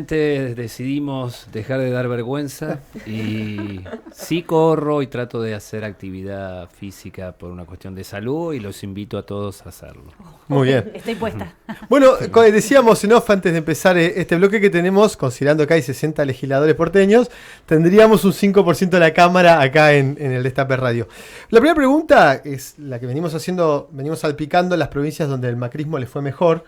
finalmente decidimos dejar de dar vergüenza y sí corro y trato de hacer actividad física por una cuestión de salud y los invito a todos a hacerlo. Muy bien. Estoy puesta. Bueno, decíamos en off antes de empezar este bloque que tenemos, considerando que hay 60 legisladores porteños, tendríamos un 5% de la Cámara acá en el Destape Radio. La primera pregunta es la que venimos salpicando en las provincias donde el macrismo le fue mejor.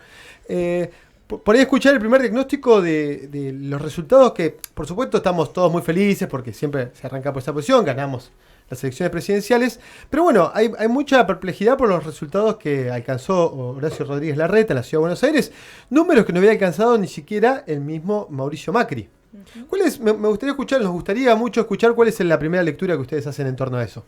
Por ahí escuchar el primer diagnóstico de los resultados que, por supuesto, estamos todos muy felices porque siempre se arranca por esa posición, ganamos las elecciones presidenciales, pero bueno, hay mucha perplejidad por los resultados que alcanzó Horacio Rodríguez Larreta en la Ciudad de Buenos Aires, números que no había alcanzado ni siquiera el mismo Mauricio Macri. Me gustaría nos gustaría mucho escuchar cuál es la primera lectura que ustedes hacen en torno a eso.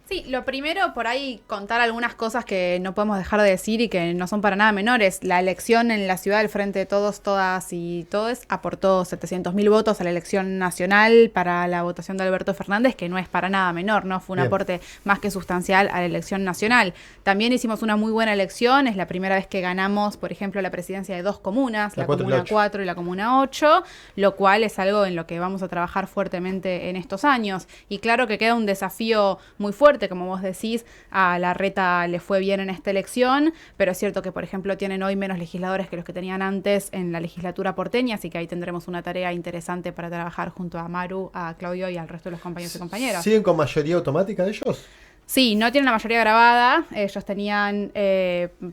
Sí, lo primero, por ahí contar algunas cosas que no podemos dejar de decir y que no son para nada menores. La elección en la ciudad del Frente de Todos, Todas y Todes aportó 700.000 votos a la elección nacional para la votación de Alberto Fernández, que no es para nada menor, ¿no? Fue un aporte más que sustancial a la elección nacional. También hicimos una muy buena elección, es la primera vez que ganamos, por ejemplo, la presidencia de 2 comunas, la Comuna 4 y la Comuna 8, lo cual es algo en lo que vamos a trabajar fuertemente en estos años. Y claro que queda un desafío muy fuerte, como vos decís, a Larreta le fue bien en esta elección, pero es cierto que, por ejemplo, tienen hoy menos legisladores que los que tenían antes en la legislatura porteña, así que ahí tendremos una tarea interesante para trabajar junto a Maru, a Claudio y al resto de los compañeros y compañeras. ¿Siguen con mayoría automática de ellos? Sí, no tienen la mayoría grabada, ellos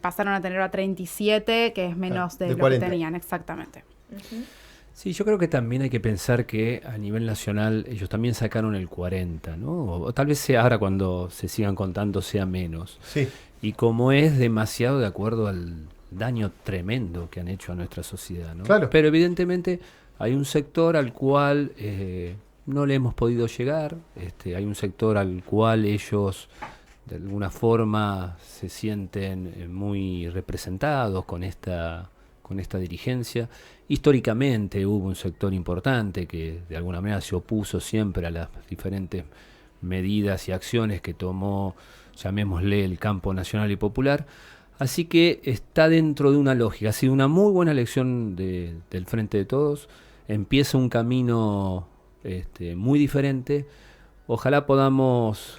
pasaron a tener a 37, que es menos de lo 40. que tenían, exactamente. Sí, yo creo que también hay que pensar que a nivel nacional ellos también sacaron el 40, ¿no? O tal vez sea ahora cuando se sigan contando sea menos. Sí. Y como es demasiado de acuerdo al daño tremendo que han hecho a nuestra sociedad, ¿no? Claro. Pero evidentemente hay un sector al cual no le hemos podido llegar, hay un sector al cual ellos de alguna forma se sienten muy representados con esta dirigencia. Históricamente hubo un sector importante que de alguna manera se opuso siempre a las diferentes medidas y acciones que tomó, llamémosle, el campo nacional y popular. Así que está dentro de una lógica. Ha sido una muy buena elección del Frente de Todos. Empieza un camino muy diferente. Ojalá podamos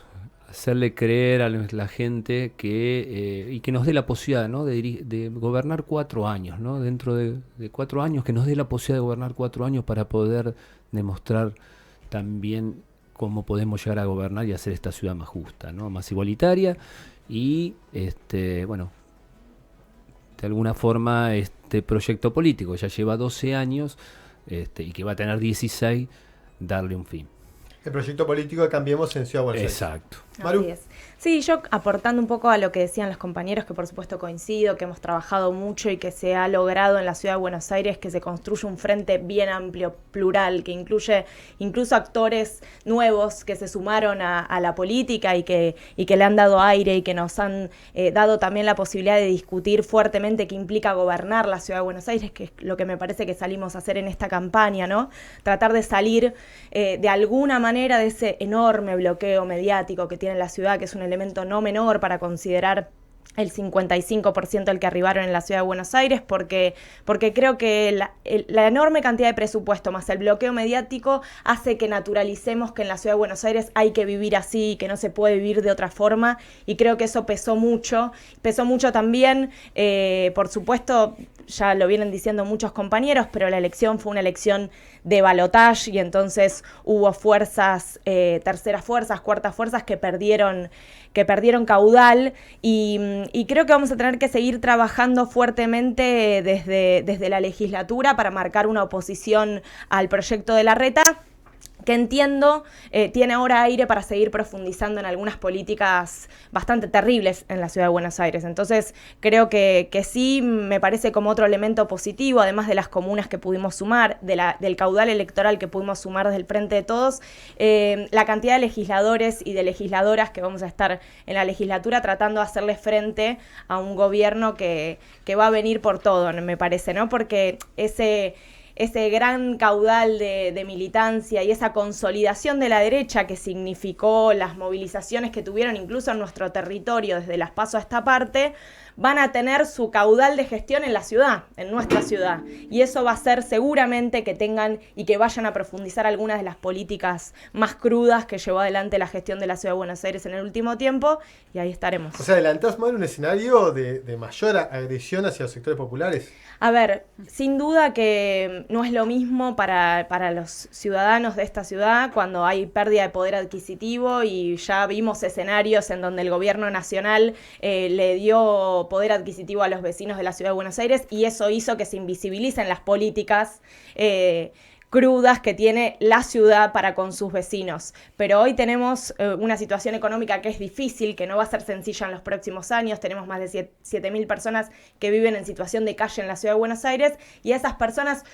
hacerle creer a la gente y que nos dé la posibilidad, ¿no?, de gobernar 4 años, ¿no? Dentro de 4 años, que nos dé la posibilidad de gobernar 4 años para poder demostrar también cómo podemos llegar a gobernar y hacer esta ciudad más justa, ¿no?, más igualitaria y, de alguna forma, este proyecto político ya lleva 12 años y que va a tener 16, darle un fin. El proyecto político de Cambiemos en Ciudad de Buenos Aires. Exacto. Maru. Así es. Sí, yo aportando un poco a lo que decían los compañeros, que por supuesto coincido, que hemos trabajado mucho y que se ha logrado en la Ciudad de Buenos Aires que se construye un frente bien amplio, plural, que incluye incluso actores nuevos que se sumaron a la política y que le han dado aire y que nos han dado también la posibilidad de discutir fuertemente qué implica gobernar la Ciudad de Buenos Aires, que es lo que me parece que salimos a hacer en esta campaña, ¿no? Tratar de salir de alguna manera de ese enorme bloqueo mediático que tiene la ciudad, que es un elemento no menor para considerar el 55% al que arribaron en la Ciudad de Buenos Aires, porque creo que la enorme cantidad de presupuesto más el bloqueo mediático hace que naturalicemos que en la Ciudad de Buenos Aires hay que vivir así, que no se puede vivir de otra forma, y creo que eso pesó mucho también, por supuesto, ya lo vienen diciendo muchos compañeros, pero la elección fue una elección de balotaje y entonces hubo fuerzas, terceras fuerzas, cuartas fuerzas que perdieron caudal y creo que vamos a tener que seguir trabajando fuertemente desde la legislatura para marcar una oposición al proyecto de Larreta, que entiendo tiene ahora aire para seguir profundizando en algunas políticas bastante terribles en la Ciudad de Buenos Aires. Entonces creo que sí me parece como otro elemento positivo, además de las comunas que pudimos sumar, del caudal electoral que pudimos sumar desde el Frente de Todos, la cantidad de legisladores y de legisladoras que vamos a estar en la legislatura tratando de hacerle frente a un gobierno que va a venir por todo, me parece, ¿no? Porque ese gran caudal de militancia y esa consolidación de la derecha que significó las movilizaciones que tuvieron incluso en nuestro territorio desde las PASO a esta parte, van a tener su caudal de gestión en la ciudad, en nuestra ciudad. Y eso va a ser seguramente que tengan y que vayan a profundizar algunas de las políticas más crudas que llevó adelante la gestión de la Ciudad de Buenos Aires en el último tiempo, y ahí estaremos. O sea, adelantás más un escenario de mayor agresión hacia los sectores populares. A ver, sin duda que no es lo mismo para los ciudadanos de esta ciudad cuando hay pérdida de poder adquisitivo, y ya vimos escenarios en donde el gobierno nacional le dio poder adquisitivo a los vecinos de la Ciudad de Buenos Aires, y eso hizo que se invisibilicen las políticas crudas que tiene la ciudad para con sus vecinos. Pero hoy tenemos una situación económica que es difícil, que no va a ser sencilla en los próximos años. Tenemos más de 7.000 personas que viven en situación de calle en la Ciudad de Buenos Aires, y esas personas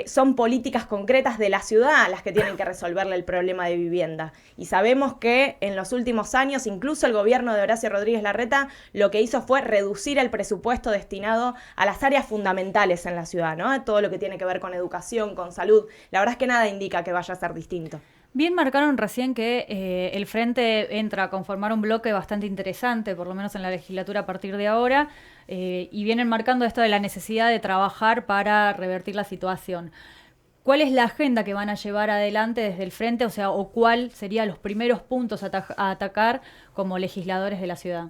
son políticas concretas de la ciudad las que tienen que resolverle el problema de vivienda. Y sabemos que en los últimos años, incluso el gobierno de Horacio Rodríguez Larreta lo que hizo fue reducir el presupuesto destinado a las áreas fundamentales en la ciudad, ¿no? Todo lo que tiene que ver con educación, con salud. La verdad es que nada indica que vaya a ser distinto. Bien marcaron recién que el Frente entra a conformar un bloque bastante interesante, por lo menos en la legislatura a partir de ahora, y vienen marcando esto de la necesidad de trabajar para revertir la situación. ¿Cuál es la agenda que van a llevar adelante desde el Frente? O sea, ¿o cuál serían los primeros puntos a atacar como legisladores de la ciudad?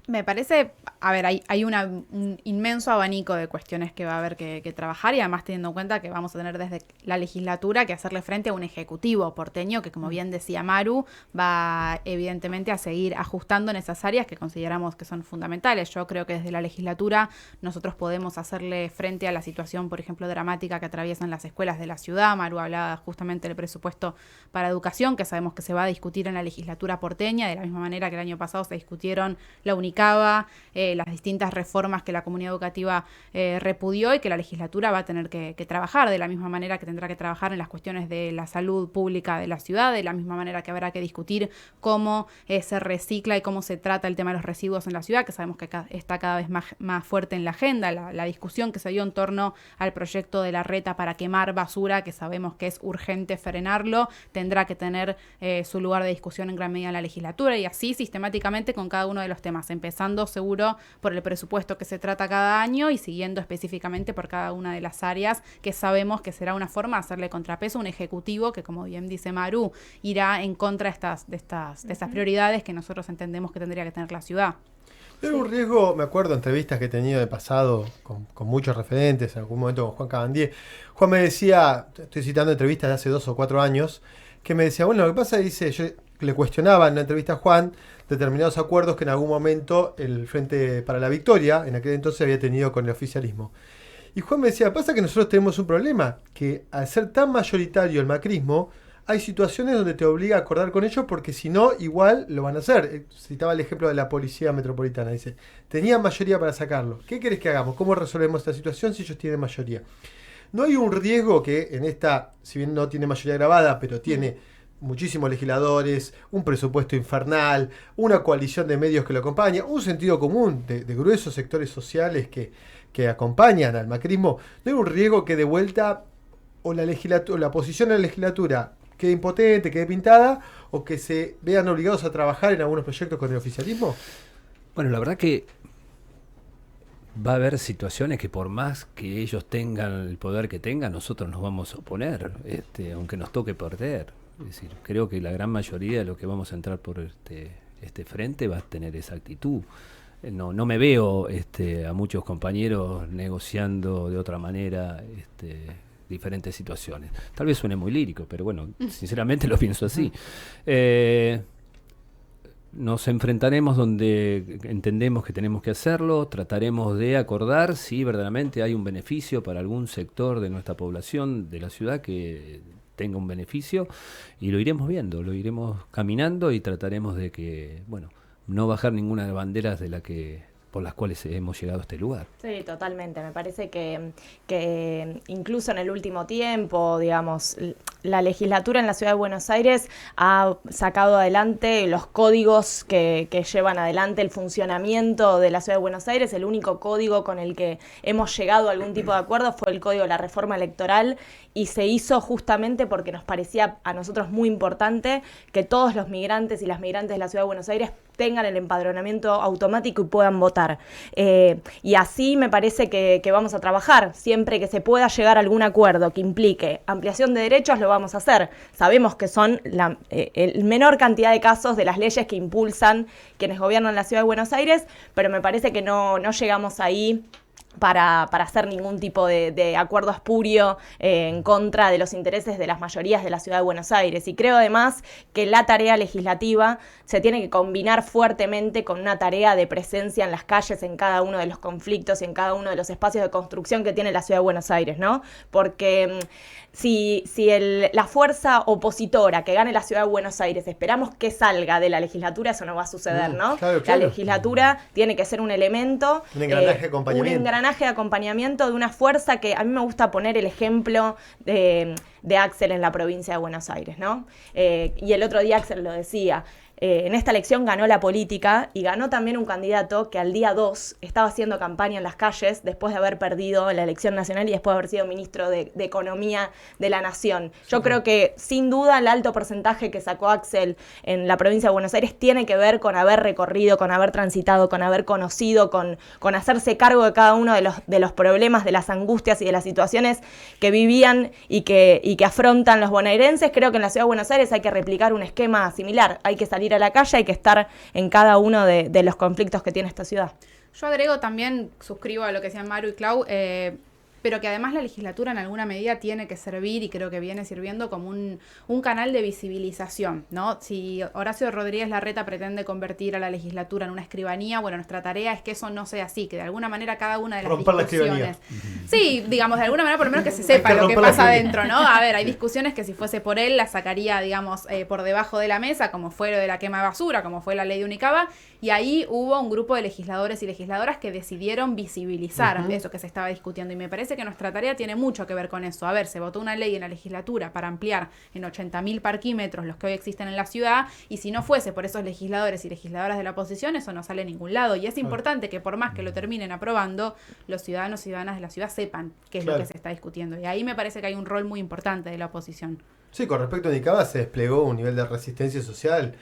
Me parece, a ver, hay un inmenso abanico de cuestiones que va a haber que trabajar, y además teniendo en cuenta que vamos a tener desde la legislatura que hacerle frente a un ejecutivo porteño que, como bien decía Maru, va evidentemente a seguir ajustando en esas áreas que consideramos que son fundamentales. Yo creo que desde la legislatura nosotros podemos hacerle frente a la situación, por ejemplo, dramática que atraviesan las escuelas de la ciudad. Maru hablaba justamente del presupuesto para educación, que sabemos que se va a discutir en la legislatura porteña, de la misma manera que el año pasado se discutieron la las distintas reformas que la comunidad educativa repudió, y que la legislatura va a tener que trabajar, de la misma manera que tendrá que trabajar en las cuestiones de la salud pública de la ciudad, de la misma manera que habrá que discutir cómo se recicla y cómo se trata el tema de los residuos en la ciudad, que sabemos que está cada vez más fuerte en la agenda. La discusión que se dio en torno al proyecto de Larreta para quemar basura, que sabemos que es urgente frenarlo, tendrá que tener su lugar de discusión en gran medida en la legislatura, y así sistemáticamente con cada uno de los temas, empezando seguro por el presupuesto que se trata cada año y siguiendo específicamente por cada una de las áreas que sabemos que será una forma de hacerle contrapeso a un ejecutivo que, como bien dice Maru, irá en contra de estas prioridades que nosotros entendemos que tendría que tener la ciudad. Era un riesgo, me acuerdo, entrevistas que he tenido de pasado con muchos referentes, en algún momento con Juan Cabandier. Juan me decía, estoy citando entrevistas de hace 2 o 4 años, que me decía, bueno, lo que pasa, dice, yo le cuestionaba en una entrevista a Juan determinados acuerdos que en algún momento el Frente para la Victoria, en aquel entonces, había tenido con el oficialismo. Y Juan me decía, pasa que nosotros tenemos un problema, que al ser tan mayoritario el macrismo, hay situaciones donde te obliga a acordar con ellos porque si no, igual lo van a hacer. Citaba el ejemplo de la policía metropolitana. Dice, tenían mayoría para sacarlo. ¿Qué querés que hagamos? ¿Cómo resolvemos esta situación si ellos tienen mayoría? ¿No hay un riesgo que en esta, si bien no tiene mayoría grabada, pero tiene muchísimos legisladores, un presupuesto infernal, una coalición de medios que lo acompaña, un sentido común de gruesos sectores sociales que acompañan al macrismo? ¿No hay un riesgo que de vuelta o la posición de la legislatura quede impotente, quede pintada, o que se vean obligados a trabajar en algunos proyectos con el oficialismo? Bueno, la verdad que va a haber situaciones que por más que ellos tengan el poder que tengan, nosotros nos vamos a oponer, aunque nos toque perder. Es decir, creo que la gran mayoría de los que vamos a entrar por este frente va a tener esa actitud. No me veo a muchos compañeros negociando de otra manera diferentes situaciones. Tal vez suene muy lírico, pero bueno, sinceramente lo pienso así. Nos enfrentaremos donde entendemos que tenemos que hacerlo, trataremos de acordar si verdaderamente hay un beneficio para algún sector de nuestra población, de la ciudad, que tenga un beneficio, y lo iremos viendo, lo iremos caminando y trataremos de que, bueno, no bajar ninguna de las banderas por las cuales hemos llegado a este lugar. Sí, totalmente. Me parece que incluso en el último tiempo, digamos, la legislatura en la Ciudad de Buenos Aires ha sacado adelante los códigos que llevan adelante el funcionamiento de la Ciudad de Buenos Aires. El único código con el que hemos llegado a algún tipo de acuerdo fue el código de la reforma electoral, y se hizo justamente porque nos parecía a nosotros muy importante que todos los migrantes y las migrantes de la Ciudad de Buenos Aires tengan el empadronamiento automático y puedan votar. Y así me parece que vamos a trabajar. Siempre que se pueda llegar a algún acuerdo que implique ampliación de derechos, lo vamos a hacer. Sabemos que son el menor cantidad de casos de las leyes que impulsan quienes gobiernan la Ciudad de Buenos Aires, pero me parece que no llegamos ahí para hacer ningún tipo de acuerdo espurio en contra de los intereses de las mayorías de la Ciudad de Buenos Aires. Y creo además que la tarea legislativa se tiene que combinar fuertemente con una tarea de presencia en las calles, en cada uno de los conflictos y en cada uno de los espacios de construcción que tiene la Ciudad de Buenos Aires, ¿no? Porque si la fuerza opositora que gane la Ciudad de Buenos Aires esperamos que salga de la legislatura, eso no va a suceder, ¿no? Claro. La legislatura tiene que ser un elemento, un engranaje de acompañamiento. Un engranaje de acompañamiento de una fuerza que a mí me gusta poner el ejemplo de Axel en la provincia de Buenos Aires, ¿no? Y el otro día Axel lo decía. En esta elección ganó la política y ganó también un candidato que al día 2 estaba haciendo campaña en las calles después de haber perdido la elección nacional y después de haber sido ministro de Economía de la Nación. Yo creo que sin duda el alto porcentaje que sacó Axel en la provincia de Buenos Aires tiene que ver con haber recorrido, con haber transitado, con haber conocido, con hacerse cargo de cada uno de los problemas, de las angustias y de las situaciones que vivían y que afrontan los bonaerenses. Creo que en la Ciudad de Buenos Aires hay que replicar un esquema similar. Hay que salir a la calle, hay que estar en cada uno de los conflictos que tiene esta ciudad. Yo agrego también, suscribo a lo que decían Maru y Clau, pero que además la legislatura en alguna medida tiene que servir, y creo que viene sirviendo como un canal de visibilización, ¿no? Si Horacio Rodríguez Larreta pretende convertir a la legislatura en una escribanía, bueno, nuestra tarea es que eso no sea así, que de alguna manera cada una de las discusiones... Sí, digamos, de alguna manera por lo menos que se sepa lo que pasa adentro, ¿no? A ver, hay discusiones que si fuese por él las sacaría, digamos, por debajo de la mesa, como fue lo de la quema de basura, como fue la ley de Unicaba, y ahí hubo un grupo de legisladores y legisladoras que decidieron visibilizar eso que se estaba discutiendo, y me parece que nuestra tarea tiene mucho que ver con eso. A ver, se votó una ley en la legislatura para ampliar en 80.000 parquímetros los que hoy existen en la ciudad, y si no fuese por esos legisladores y legisladoras de la oposición, eso no sale a ningún lado, y es importante que por más que lo terminen aprobando, los ciudadanos y ciudadanas de la ciudad sepan qué es lo que se está discutiendo, y ahí me parece que hay un rol muy importante de la oposición. Sí, con respecto a Unicaba se desplegó un nivel de resistencia social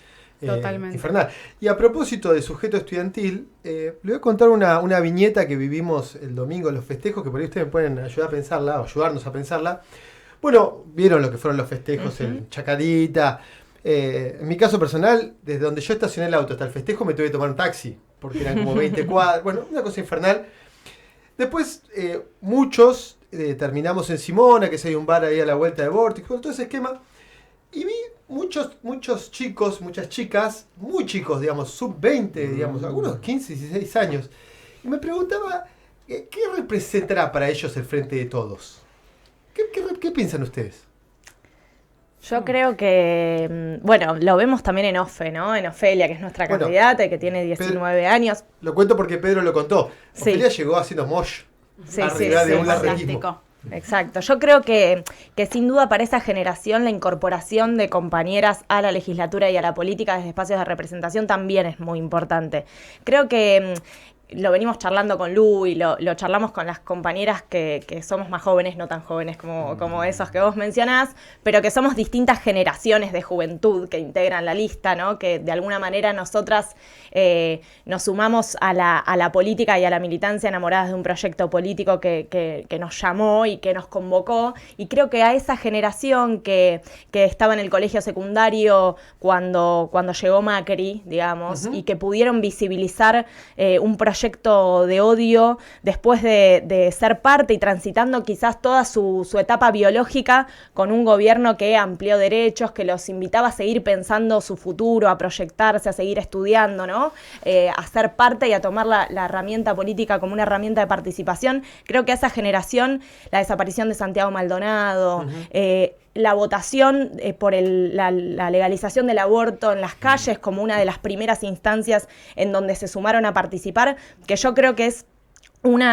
totalmente infernal. Y a propósito de sujeto estudiantil, le voy a contar una viñeta que vivimos el domingo en los festejos, que por ahí ustedes me pueden ayudar a pensarla, o ayudarnos a pensarla. Bueno, vieron lo que fueron los festejos en Chacarita. En mi caso personal, desde donde yo estacioné el auto hasta el festejo me tuve que tomar un taxi, porque eran como 20 cuadras, bueno, una cosa infernal. Después, muchos terminamos en Simona, que es hay un bar ahí a la vuelta de Vórtice, todo ese esquema. Y vi muchos chicos, muchas chicas, muy chicos, digamos, sub-20, digamos, algunos 15, 16 años. Y me preguntaba, ¿qué representará para ellos el Frente de Todos? ¿Qué piensan ustedes? Yo creo que, bueno, lo vemos también en Ofe, ¿no? En Ofelia, que es nuestra candidata y que tiene 19 años. Lo cuento porque Pedro lo contó. Ofelia llegó haciendo mosh arriba de un larrequismo. Exacto. Yo creo que sin duda para esa generación la incorporación de compañeras a la legislatura y a la política desde espacios de representación también es muy importante. Creo que lo venimos charlando con Lu y lo charlamos con las compañeras que somos más jóvenes, no tan jóvenes como esos que vos mencionás, pero que somos distintas generaciones de juventud que integran la lista, ¿no? Que de alguna manera nosotras nos sumamos a la política y a la militancia enamoradas de un proyecto político que nos llamó y que nos convocó, y creo que a esa generación que estaba en el colegio secundario cuando llegó Macri, digamos, y que pudieron visibilizar un proyecto de odio después de ser parte y transitando quizás toda su etapa biológica con un gobierno que amplió derechos, que los invitaba a seguir pensando su futuro, a proyectarse, a seguir estudiando, ¿no? A ser parte y a tomar la herramienta política como una herramienta de participación. Creo que a esa generación, la desaparición de Santiago Maldonado, la votación por la legalización del aborto en las calles como una de las primeras instancias en donde se sumaron a participar, que yo creo que es un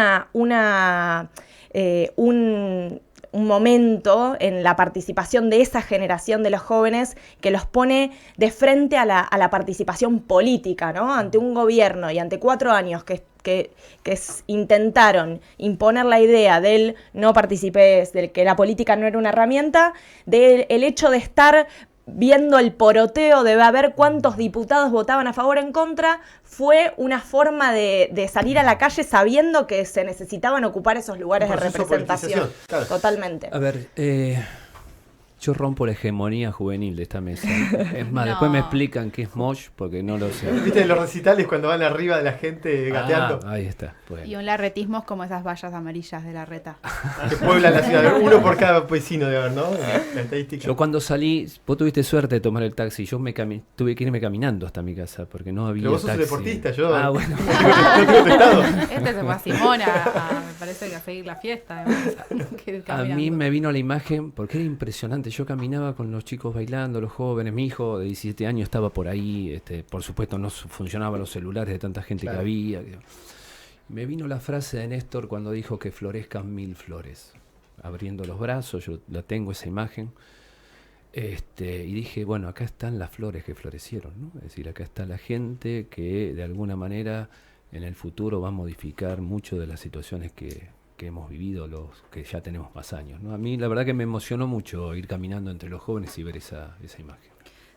un momento en la participación de esa generación de los jóvenes que los pone de frente a la participación política, ¿no? Ante un gobierno y ante 4 años que intentaron imponer la idea del no participes, del que la política no era una herramienta, del hecho de estar viendo el poroteo de ver cuántos diputados votaban a favor o en contra, fue una forma de salir a la calle sabiendo que se necesitaban ocupar esos lugares de representación. Claro. Totalmente. A ver, yo rompo la hegemonía juvenil de esta mesa. Es más, No. después me explican qué es mosh, porque no lo sé. ¿Viste los recitales cuando van arriba de la gente gateando? Ahí está. Bueno. Y un larretismo es como esas vallas amarillas de la reta. Que pueblan la ciudad. Uno por cada vecino de ver, ¿no? La estadística. Yo cuando salí, vos tuviste suerte de tomar el taxi, yo tuve que irme caminando hasta mi casa, porque no había Pero vos sos un taxi. deportista, yo Bueno. no tengo testado. Este se fue a Simona, me parece que a seguir la fiesta. A mí me vino la imagen, porque era impresionante, yo caminaba con los chicos bailando, los jóvenes, mi hijo de 17 años estaba por ahí, por supuesto no funcionaban los celulares de tanta gente Claro. que había. Me vino la frase de Néstor cuando dijo que florezcan 1000 flores, abriendo los brazos, yo la tengo esa imagen, y dije, bueno, acá están las flores que florecieron, ¿no? Es decir, acá está la gente que de alguna manera en el futuro va a modificar mucho de las situaciones que hemos vivido los que ya tenemos más años, ¿no? A mí la verdad que me emocionó mucho ir caminando entre los jóvenes y ver esa imagen.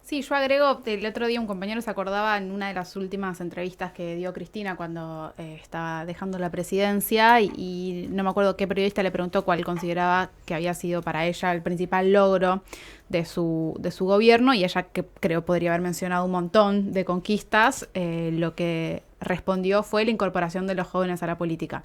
Sí, yo agrego, el otro día un compañero se acordaba en una de las últimas entrevistas que dio Cristina cuando estaba dejando la presidencia y no me acuerdo qué periodista le preguntó cuál consideraba que había sido para ella el principal logro de su gobierno y ella, que creo podría haber mencionado un montón de conquistas, lo que respondió fue la incorporación de los jóvenes a la política.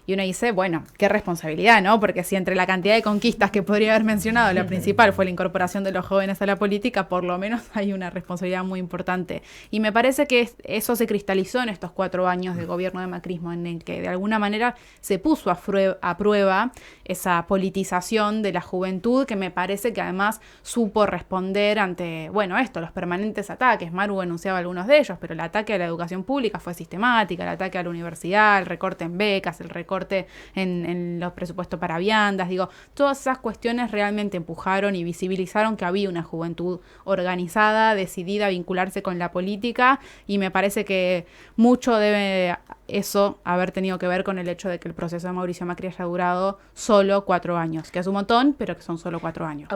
Y uno dice, bueno, qué responsabilidad, ¿no? Porque si entre la cantidad de conquistas que podría haber mencionado, la principal fue la incorporación de los jóvenes a la política, por lo menos hay una responsabilidad muy importante. Y me parece que eso se cristalizó en estos 4 años de gobierno de macrismo, en el que de alguna manera se puso a prueba esa politización de la juventud, que me parece que además supo responder ante, bueno, los permanentes ataques. Maru enunciaba algunos de ellos, pero el ataque a la educación pública fue sistemática, el ataque a la universidad, el recorte en becas, el recorte en los presupuestos para viandas, todas esas cuestiones realmente empujaron y visibilizaron que había una juventud organizada, decidida a vincularse con la política, y me parece que mucho debe eso haber tenido que ver con el hecho de que el proceso de Mauricio Macri haya durado solo 4 años, que es un montón, pero que son solo 4 años.